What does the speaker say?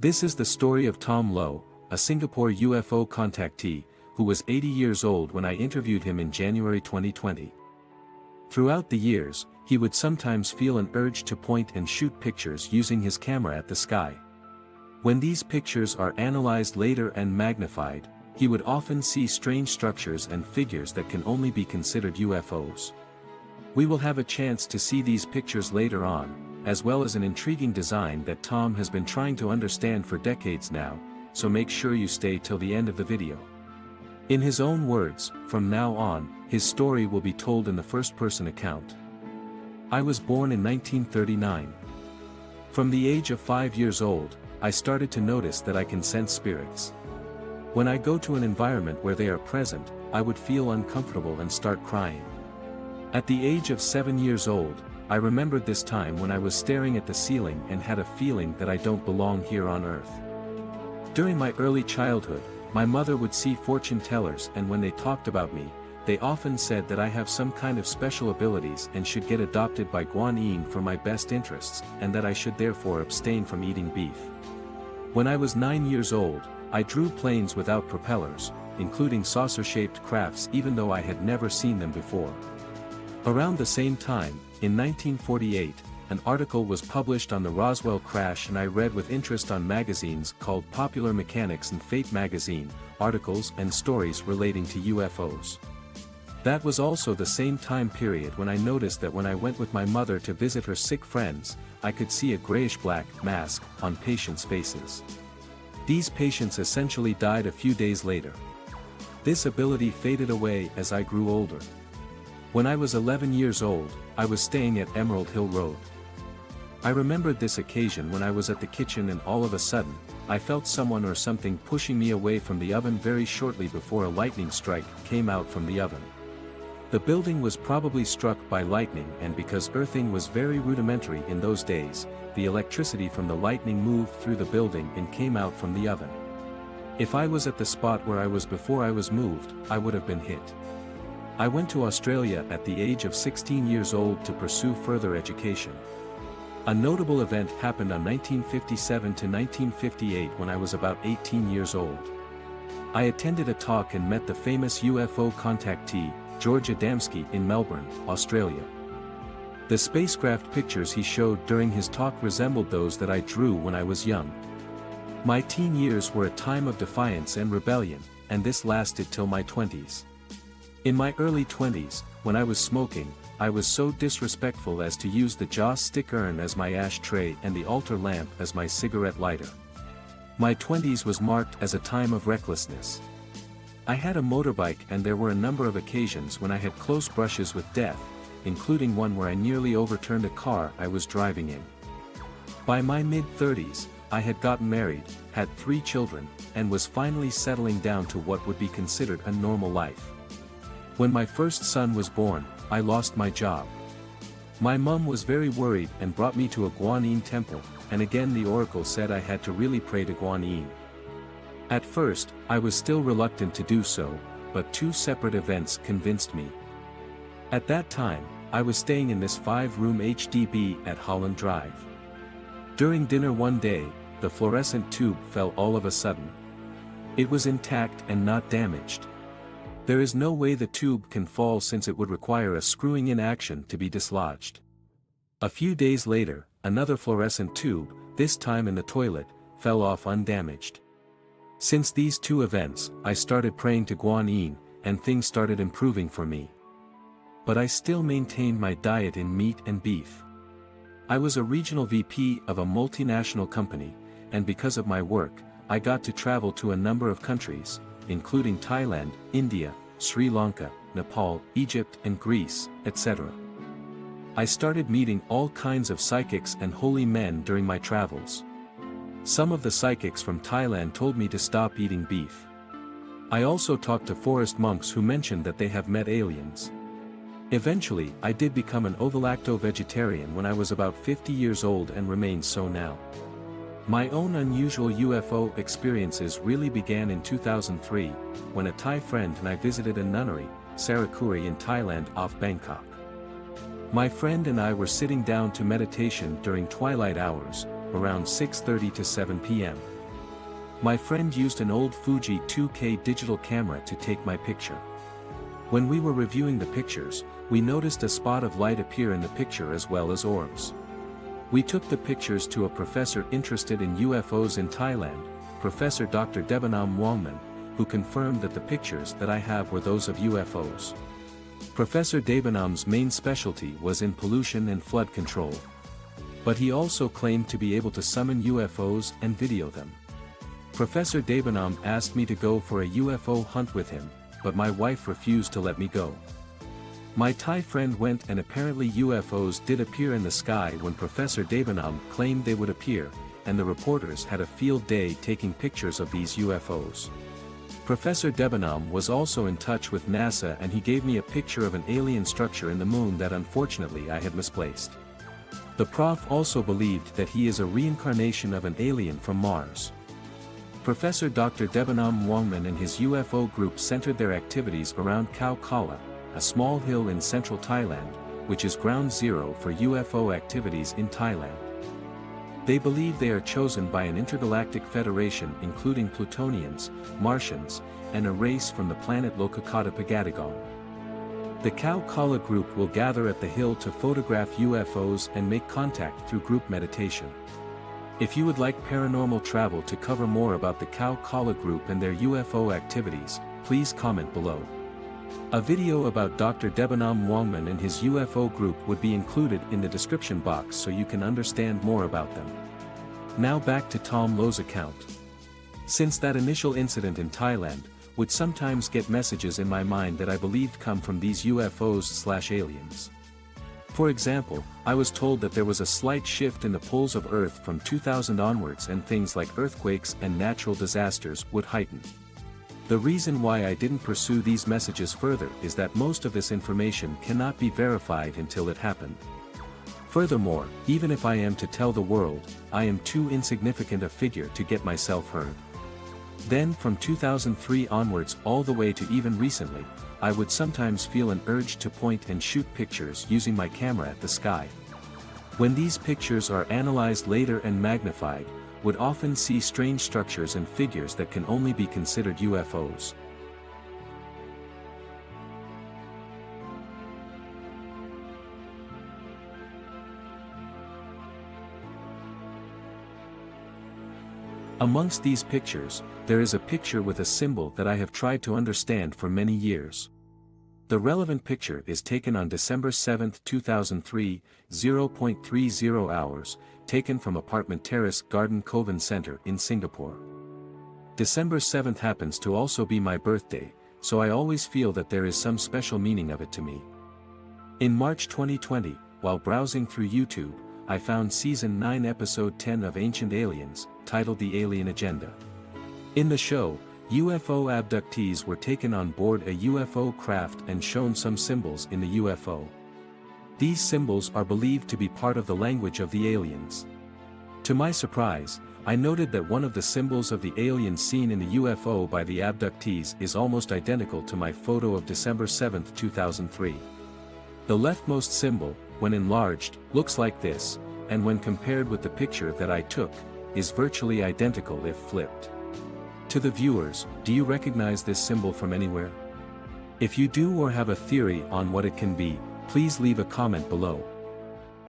This is the story of Tom Low, a Singapore UFO contactee, who was 80 years old when I interviewed him in January 2020. Throughout the years, he would sometimes feel an urge to point and shoot pictures using his camera at the sky. When these pictures are analyzed later and magnified, he would often see strange structures and figures that can only be considered UFOs. We will have a chance to see these pictures later on, as well as an intriguing design that Tom has been trying to understand for decades now, so make sure you stay till the end of the video. In his own words, from now on, his story will be told in the first-person account. I was born in 1939. From the age of 5 years old, I started to notice that I can sense spirits. When I go to an environment where they are present, I would feel uncomfortable and start crying. At the age of 7 years old, I remembered this time when I was staring at the ceiling and had a feeling that I don't belong here on earth. During my early childhood, my mother would see fortune tellers, and when they talked about me, they often said that I have some kind of special abilities and should get adopted by Guanyin for my best interests, and that I should therefore abstain from eating beef. When I was 9 years old, I drew planes without propellers, including saucer-shaped crafts, even though I had never seen them before. Around the same time, in 1948, an article was published on the Roswell crash, and I read with interest on magazines called Popular Mechanics and Fate magazine, articles and stories relating to UFOs. That was also the same time period when I noticed that when I went with my mother to visit her sick friends, I could see a grayish-black mask on patients' faces. These patients essentially died a few days later. This ability faded away as I grew older. When I was 11 years old, I was staying at Emerald Hill Road. I remembered this occasion when I was at the kitchen, and all of a sudden, I felt someone or something pushing me away from the oven very shortly before a lightning strike came out from the oven. The building was probably struck by lightning, and because earthing was very rudimentary in those days, the electricity from the lightning moved through the building and came out from the oven. If I was at the spot where I was before I was moved, I would have been hit. I went to Australia at the age of 16 years old to pursue further education. A notable event happened on 1957 to 1958 when I was about 18 years old. I attended a talk and met the famous UFO contactee, George Adamski, in Melbourne, Australia. The spacecraft pictures he showed during his talk resembled those that I drew when I was young. My teen years were a time of defiance and rebellion, and this lasted till my 20s. In my early 20s, when I was smoking, I was so disrespectful as to use the joss stick urn as my ashtray and the altar lamp as my cigarette lighter. My 20s was marked as a time of recklessness. I had a motorbike, and there were a number of occasions when I had close brushes with death, including one where I nearly overturned a car I was driving in. By my mid-30s, I had gotten married, had 3 children, and was finally settling down to what would be considered a normal life. When my first son was born, I lost my job. My mum was very worried and brought me to a Guanyin temple, and again the oracle said I had to really pray to Guanyin. At first, I was still reluctant to do so, but 2 separate events convinced me. At that time, I was staying in this 5-room HDB at Holland Drive. During dinner one day, the fluorescent tube fell all of a sudden. It was intact and not damaged. There is no way the tube can fall, since it would require a screwing-in action to be dislodged. A few days later, another fluorescent tube, this time in the toilet, fell off undamaged. Since these 2 events, I started praying to Guanyin, and things started improving for me. But I still maintained my diet in meat and beef. I was a regional VP of a multinational company, and because of my work, I got to travel to a number of countries, including Thailand, India, Sri Lanka, Nepal, Egypt and Greece, etc. I started meeting all kinds of psychics and holy men during my travels. Some of the psychics from Thailand told me to stop eating beef. I also talked to forest monks who mentioned that they have met aliens. Eventually, I did become an ovo-lacto-vegetarian when I was about 50 years old, and remain so now. My own unusual UFO experiences really began in 2003, when a Thai friend and I visited a nunnery, Sarakuri in Thailand off Bangkok. My friend and I were sitting down to meditation during twilight hours, around 6:30 to 7 p.m. My friend used an old Fuji 2K digital camera to take my picture. When we were reviewing the pictures, we noticed a spot of light appear in the picture as well as orbs. We took the pictures to a professor interested in UFOs in Thailand, Professor Dr. Debanam Wongman, who confirmed that the pictures that I have were those of UFOs. Professor Debanam's main specialty was in pollution and flood control. But he also claimed to be able to summon UFOs and video them. Professor Debanam asked me to go for a UFO hunt with him, but my wife refused to let me go. My Thai friend went and apparently UFOs did appear in the sky when Professor Debanam claimed they would appear, and the reporters had a field day taking pictures of these UFOs. Professor Debanam was also in touch with NASA and he gave me a picture of an alien structure in the moon that unfortunately I had misplaced. The prof also believed that he is a reincarnation of an alien from Mars. Professor Dr. Debanam Wongman and his UFO group centered their activities around Khao Kala, a small hill in central Thailand, which is ground zero for UFO activities in Thailand. They believe they are chosen by an intergalactic federation including Plutonians, Martians, and a race from the planet Lokakata. The Khao Kala group will gather at the hill to photograph UFOs and make contact through group meditation. If you would like paranormal travel to cover more about the Khao Kala group and their UFO activities, please comment below. A video about Dr. Debanam Wongman and his UFO group would be included in the description box so you can understand more about them. Now back to Tom Lo's account. Since that initial incident in Thailand, would sometimes get messages in my mind that I believed come from these UFOs/aliens. For example, I was told that there was a slight shift in the poles of Earth from 2000 onwards and things like earthquakes and natural disasters would heighten. The reason why I didn't pursue these messages further is that most of this information cannot be verified until it happened. Furthermore, even if I am to tell the world, I am too insignificant a figure to get myself heard. Then from 2003 onwards all the way to even recently, I would sometimes feel an urge to point and shoot pictures using my camera at the sky. When these pictures are analyzed later and magnified, would often see strange structures and figures that can only be considered UFOs. Amongst these pictures, there is a picture with a symbol that I have tried to understand for many years. The relevant picture is taken on December 7, 2003, 0.30 hours, taken from Apartment Terrace Garden Coven Center in Singapore. December 7 happens to also be my birthday, so I always feel that there is some special meaning of it to me. In March 2020, while browsing through YouTube, I found Season 9 Episode 10 of Ancient Aliens, titled The Alien Agenda. In the show, UFO abductees were taken on board a UFO craft and shown some symbols in the UFO. These symbols are believed to be part of the language of the aliens. To my surprise, I noted that one of the symbols of the aliens seen in the UFO by the abductees is almost identical to my photo of December 7, 2003. The leftmost symbol, when enlarged, looks like this, and when compared with the picture that I took, is virtually identical if flipped. To the viewers, do you recognize this symbol from anywhere? If you do or have a theory on what it can be, please leave a comment below.